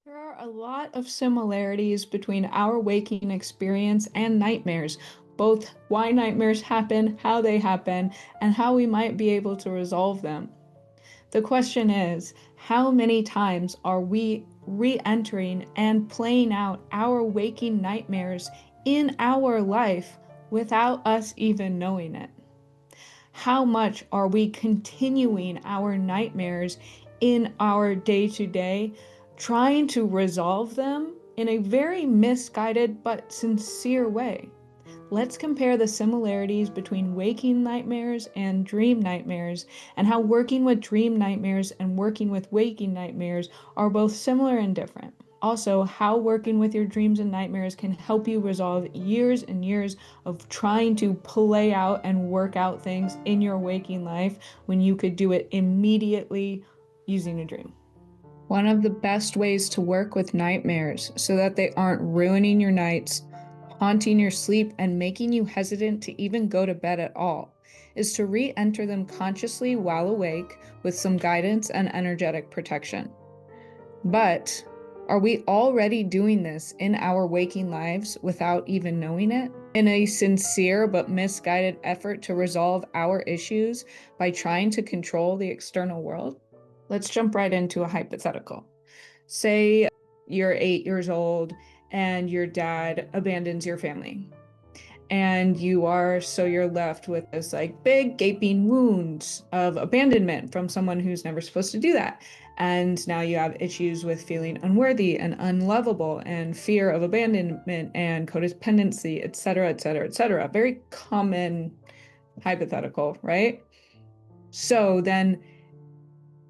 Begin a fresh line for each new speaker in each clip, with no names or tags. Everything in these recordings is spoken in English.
There are a lot of similarities between our waking experience and nightmares, both why nightmares happen, how they happen, and how we might be able to resolve them. The question is, how many times are we re-entering and playing out our waking nightmares in our life without us even knowing it? How much are we continuing our nightmares in our day to day, trying to resolve them in a very misguided but sincere way? Let's compare the similarities between waking nightmares and dream nightmares, and how working with dream nightmares and working with waking nightmares are both similar and different. Also, how working with your dreams and nightmares can help you resolve years and years of trying to play out and work out things in your waking life when you could do it immediately using a dream. One of the best ways to work with nightmares so that they aren't ruining your nights, haunting your sleep, and making you hesitant to even go to bed at all is to re enter them consciously while awake with some guidance and energetic protection. But are we already doing this in our waking lives without even knowing it? In a sincere but misguided effort to resolve our issues by trying to control the external world? Let's jump right into a hypothetical. Say you're 8 years old and your dad abandons your family. And you're left with this like big gaping wound of abandonment from someone who's never supposed to do that. And now you have issues with feeling unworthy and unlovable and fear of abandonment and codependency, et cetera, et cetera, et cetera. Very common hypothetical, right? So then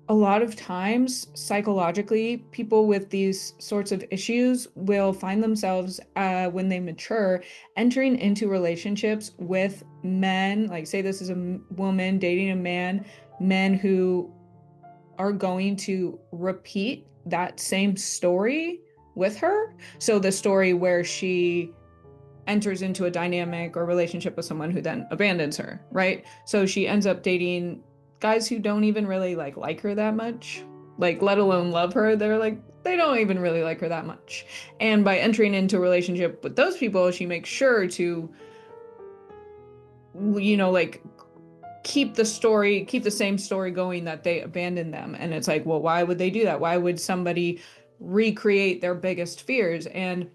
a lot of times, psychologically, people with these sorts of issues will find themselves, when they mature, entering into relationships with men. Like, say this is a woman dating a man, men who are going to repeat that same story with her. So, the story where she enters into a dynamic or relationship with someone who then abandons her, right? So she ends up dating guys who don't even really like her that much, like let alone love her. They're like they don't even really like her that much. And by entering into a relationship with those people, she makes sure to like keep the same story going that they abandoned them. And it's like, well, why would they do that? Why would somebody recreate their biggest fears? And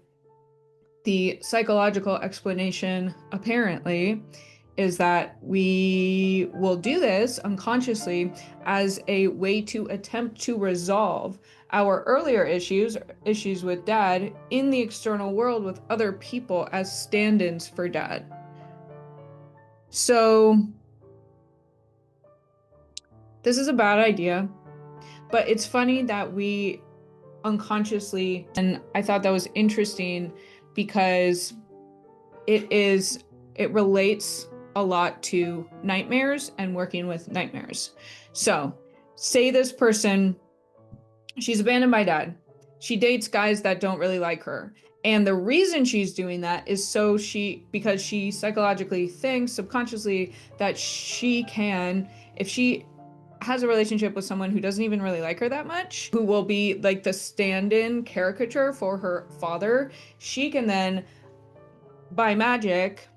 the psychological explanation, apparently, is that we will do this unconsciously as a way to attempt to resolve our earlier issues with dad in the external world with other people as stand-ins for dad. So this is a bad idea, but it's funny that we unconsciously, and I thought that was interesting because it relates a lot to nightmares and working with nightmares. So, say this person, she's abandoned by dad. She dates guys that don't really like her. And the reason she's doing that is because she psychologically thinks subconsciously that she can, if she has a relationship with someone who doesn't even really like her that much, who will be like the stand-in caricature for her father, she can then, by magic,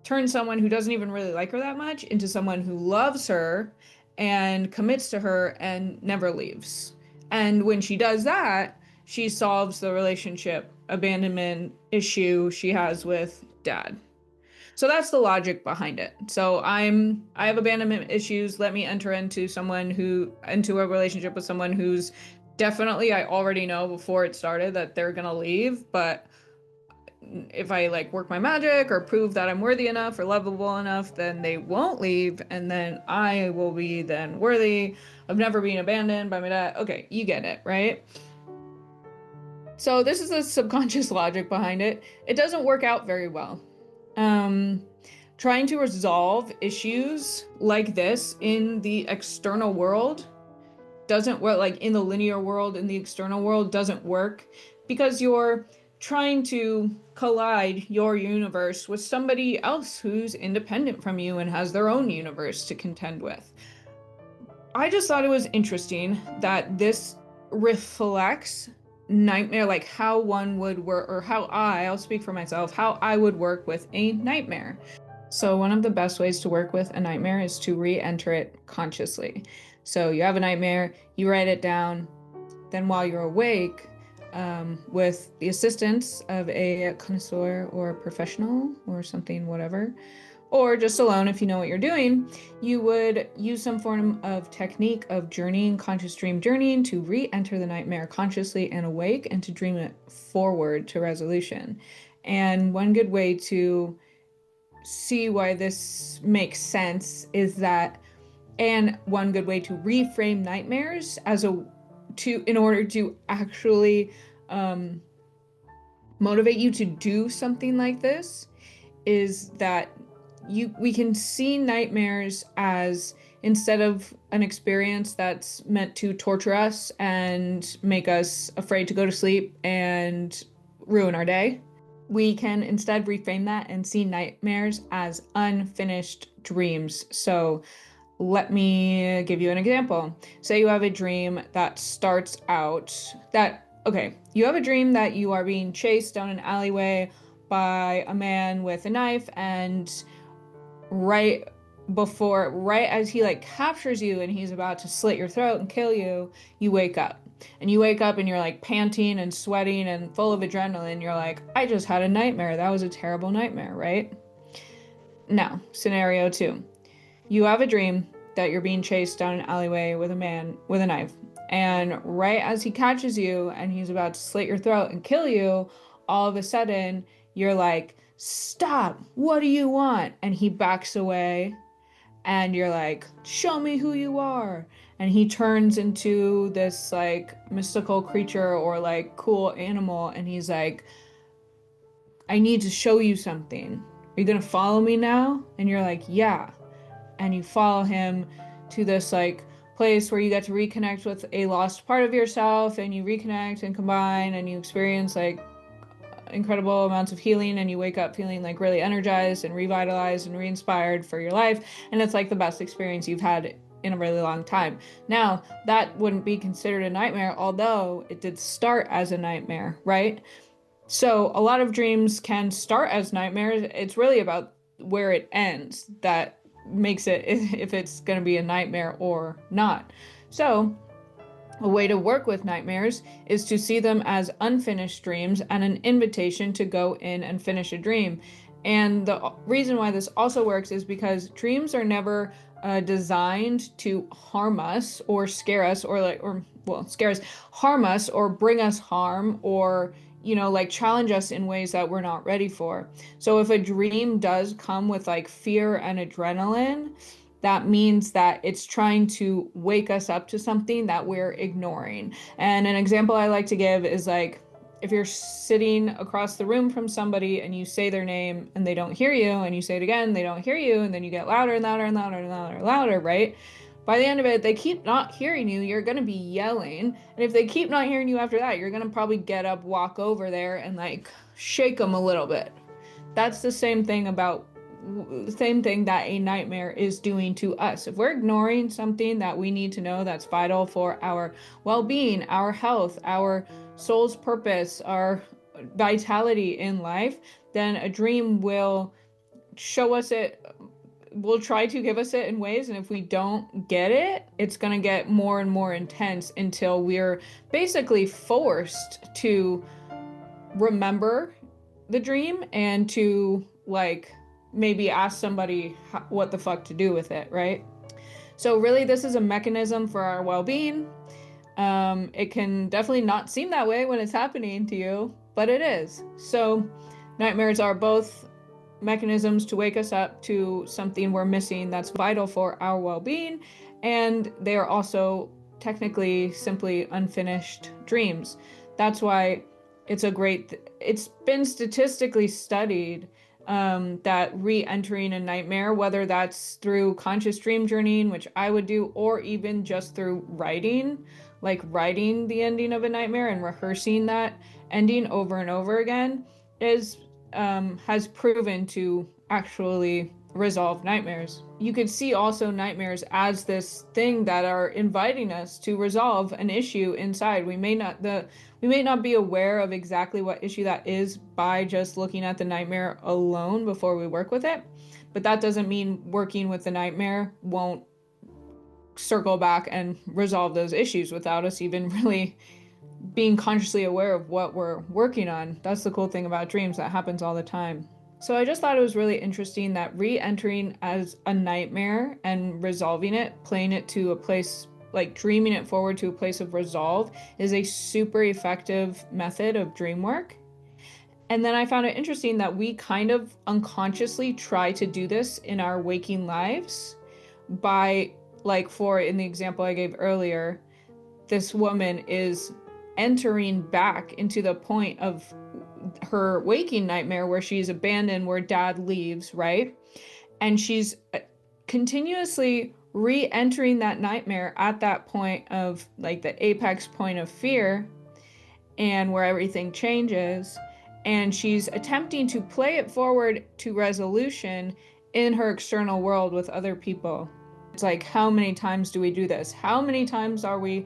turn someone who doesn't even really like her that much into someone who loves her and commits to her and never leaves. And when she does that, she solves the relationship abandonment issue she has with dad. So that's the logic behind it. So I have abandonment issues. Let me enter into a relationship with someone who's definitely, I already know before it started that they're gonna leave, but if I like work my magic or prove that I'm worthy enough or lovable enough, then they won't leave, and then I will be then worthy of never being abandoned by my dad. Okay, you get it, right? So this is the subconscious logic behind it. It doesn't work out very well. Um, Trying to resolve issues like this in the external world doesn't work, like in the linear world, in the external world doesn't work because you're trying to collide your universe with somebody else who's independent from you and has their own universe to contend with. I just thought it was interesting that this reflects nightmare, like how one would work, or I'll speak for myself, how I would work with a nightmare. So, one of the best ways to work with a nightmare is to re-enter it consciously. So, you have a nightmare, you write it down, then while you're awake, with the assistance of a connoisseur or a professional or something, whatever, or just alone if you know what you're doing, you would use some form of technique of journeying, conscious dream journeying, to re-enter the nightmare consciously and awake and to dream it forward to resolution. And one good way to see why this makes sense is that, and one good way to reframe nightmares as a to in order to actually um, motivate you to do something like this, is that we can see nightmares as, instead of an experience that's meant to torture us and make us afraid to go to sleep and ruin our day, we can instead reframe that and see nightmares as unfinished dreams. So let me give you an example. Say you have a dream that starts out that, okay, you have a dream that you are being chased down an alleyway by a man with a knife, and right as he like captures you and he's about to slit your throat and kill you, you wake up. And you wake up and you're like panting and sweating and full of adrenaline. You're like, I just had a nightmare. That was a terrible nightmare, right? Now, scenario two. You have a dream that you're being chased down an alleyway with a man with a knife. And right as he catches you and he's about to slit your throat and kill you, all of a sudden you're like, stop, what do you want? And he backs away and you're like, show me who you are. And he turns into this like mystical creature or like cool animal and he's like, I need to show you something. Are you gonna follow me now? And you're like, yeah. And you follow him to this like place where you get to reconnect with a lost part of yourself, and you reconnect and combine and you experience like incredible amounts of healing, and you wake up feeling like really energized and revitalized and re-inspired for your life, and it's like the best experience you've had in a really long time. Now, that wouldn't be considered a nightmare, although it did start as a nightmare, right? So a lot of dreams can start as nightmares. It's really about where it ends that makes it if it's going to be a nightmare or not. So a way to work with nightmares is to see them as unfinished dreams and an invitation to go in and finish a dream. And the reason why this also works is because dreams are never designed to harm us or scare us scare us, harm us or bring us harm, or like challenge us in ways that we're not ready for. So if a dream does come with like fear and adrenaline, that means that it's trying to wake us up to something that we're ignoring. And an example I like to give is like, if you're sitting across the room from somebody and you say their name and they don't hear you, and you say it again, they don't hear you, and then you get louder and louder and louder and louder and louder, right? By the end of it, they keep not hearing you, you're going to be yelling. And if they keep not hearing you after that, you're going to probably get up, walk over there, and like shake them a little bit. That's the same thing that a nightmare is doing to us. If we're ignoring something that we need to know that's vital for our well-being, our health, our soul's purpose, our vitality in life, then a dream will show us it, will try to give us it in ways, and if we don't get it, it's going to get more and more intense until we're basically forced to remember the dream and to like maybe ask somebody what the fuck to do with it, right? So really this is a mechanism for our well-being. It can definitely not seem that way when it's happening to you, but it is. So nightmares are both mechanisms to wake us up to something we're missing that's vital for our well-being, and they are also technically simply unfinished dreams. That's why it's been statistically studied that re-entering a nightmare, whether that's through conscious dream journeying, which I would do, or even just through writing, like writing the ending of a nightmare and rehearsing that ending over and over again, is has proven to actually resolve nightmares. You could see also nightmares as this thing that are inviting us to resolve an issue inside. We may not be aware of exactly what issue that is by just looking at the nightmare alone before we work with it, but that doesn't mean working with the nightmare won't circle back and resolve those issues without us even really being consciously aware of what we're working on. That's the cool thing about dreams, that happens all the time. So I just thought it was really interesting that re-entering as a nightmare and resolving it, playing it to a place, like dreaming it forward to a place of resolve, is a super effective method of dream work. And then I found it interesting that we kind of unconsciously try to do this in our waking lives by, like, for in the example I gave earlier, this woman is entering back into the point of her waking nightmare where she's abandoned, where dad leaves, right? And she's continuously re-entering that nightmare at that point of, like, the apex point of fear and where everything changes. And she's attempting to play it forward to resolution in her external world with other people. It's like, how many times do we do this? How many times are we,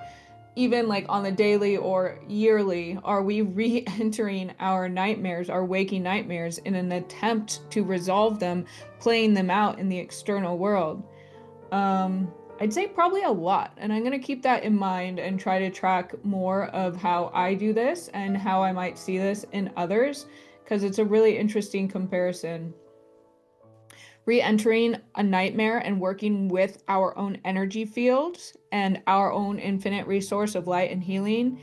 even like on the daily or yearly, are we re-entering our nightmares, our waking nightmares, in an attempt to resolve them, playing them out in the external world? I'd say probably a lot, and I'm going to keep that in mind and try to track more of how I do this and how I might see this in others, because it's a really interesting comparison. Re-entering a nightmare and working with our own energy fields and our own infinite resource of light and healing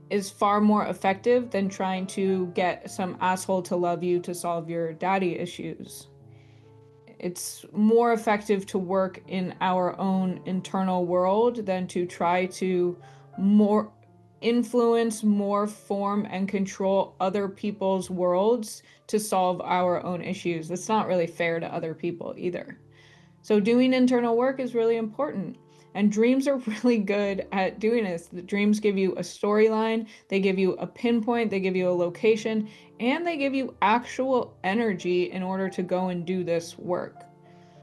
is far more effective than trying to get some asshole to love you to solve your daddy issues. It's more effective to work in our own internal world than to try to more influence, more form, and control other people's worlds to solve our own issues. That's not really fair to other people either. So doing internal work is really important. And dreams are really good at doing this. The dreams give you a storyline, they give you a pinpoint, they give you a location, and they give you actual energy in order to go and do this work.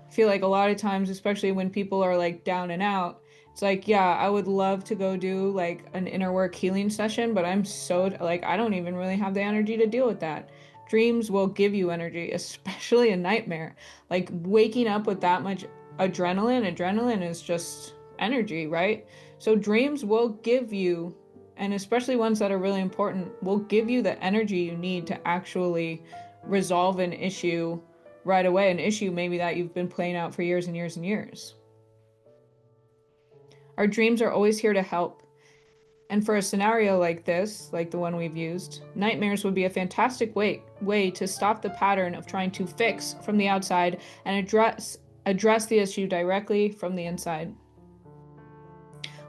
I feel like a lot of times, especially when people are like down and out, it's like, yeah, I would love to go do like an inner work healing session, but I'm so like, I don't even really have the energy to deal with that. Dreams will give you energy, especially a nightmare. Like waking up with that much adrenaline is just energy, right? So dreams will give you, and especially ones that are really important, will give you the energy you need to actually resolve an issue right away, an issue maybe that you've been playing out for years and years and years. Our dreams are always here to help. And for a scenario like this, like the one we've used, nightmares would be a fantastic way to stop the pattern of trying to fix from the outside and address the issue directly from the inside.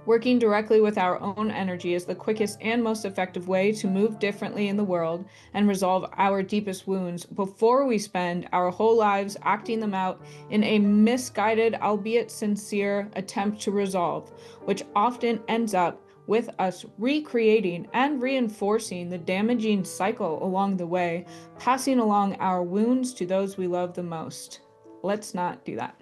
Working directly with our own energy is the quickest and most effective way to move differently in the world and resolve our deepest wounds before we spend our whole lives acting them out in a misguided, albeit sincere, attempt to resolve, which often ends up with us recreating and reinforcing the damaging cycle along the way, passing along our wounds to those we love the most. Let's not do that.